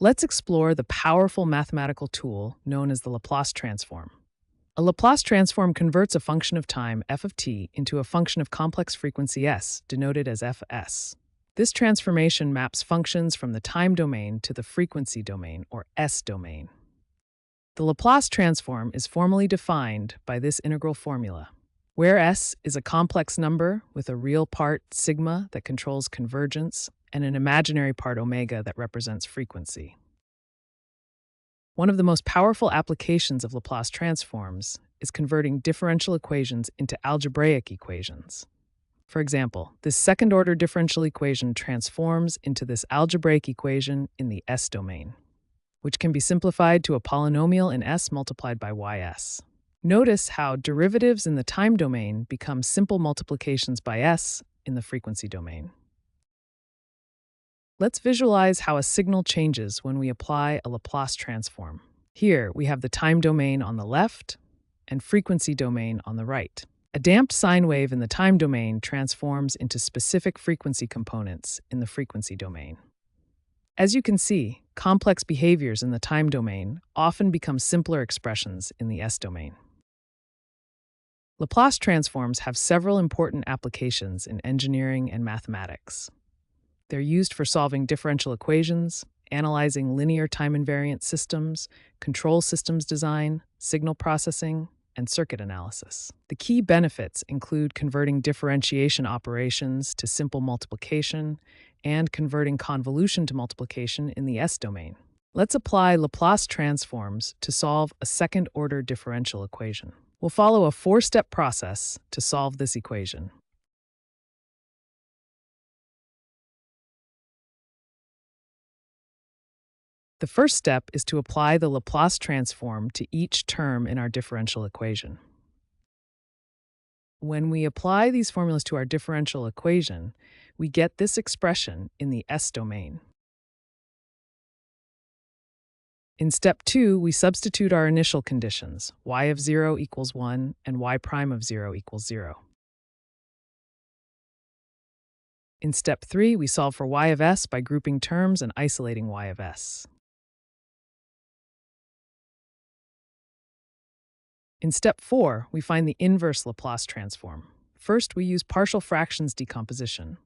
Let's explore the powerful mathematical tool known as the Laplace transform. A Laplace transform converts a function of time f of t into a function of complex frequency s, denoted as fs. This transformation maps functions from the time domain to the frequency domain, or s domain. The Laplace transform is formally defined by this integral formula, where s is a complex number with a real part sigma that controls convergence and an imaginary part omega that represents frequency. One of the most powerful applications of Laplace transforms is converting differential equations into algebraic equations. For example, this second-order differential equation transforms into this algebraic equation in the s domain, which can be simplified to a polynomial in s multiplied by ys. Notice how derivatives in the time domain become simple multiplications by s in the frequency domain. Let's visualize how a signal changes when we apply a Laplace transform. Here, we have the time domain on the left and frequency domain on the right. A damped sine wave in the time domain transforms into specific frequency components in the frequency domain. As you can see, complex behaviors in the time domain often become simpler expressions in the s domain. Laplace transforms have several important applications in engineering and mathematics. They're used for solving differential equations, analyzing linear time-invariant systems, control systems design, signal processing, and circuit analysis. The key benefits include converting differentiation operations to simple multiplication and converting convolution to multiplication in the s domain. Let's apply Laplace transforms to solve a second-order differential equation. We'll follow a four-step process to solve this equation. The first step is to apply the Laplace transform to each term in our differential equation. When we apply these formulas to our differential equation, we get this expression in the s domain. In step 2, we substitute our initial conditions, y of 0 equals 1 and y prime of 0 equals 0. In step 3, we solve for y of s by grouping terms and isolating y of s. In step 4, we find the inverse Laplace transform. First, we use partial fractions decomposition.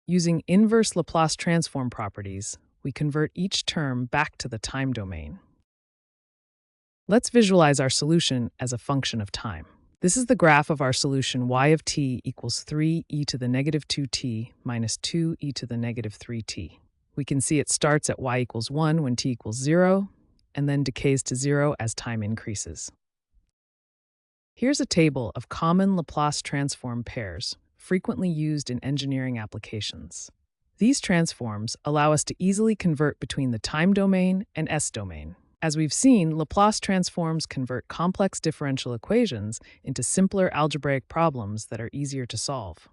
Using inverse Laplace transform properties, we convert each term back to the time domain. Let's visualize our solution as a function of time. This is the graph of our solution y of t equals 3e to the negative 2t minus 2e to the negative 3t. We can see it starts at y equals 1 when t equals 0, and then decays to 0 as time increases. Here's a table of common Laplace transform pairs frequently used in engineering applications. These transforms allow us to easily convert between the time domain and s domain. As we've seen, Laplace transforms convert complex differential equations into simpler algebraic problems that are easier to solve.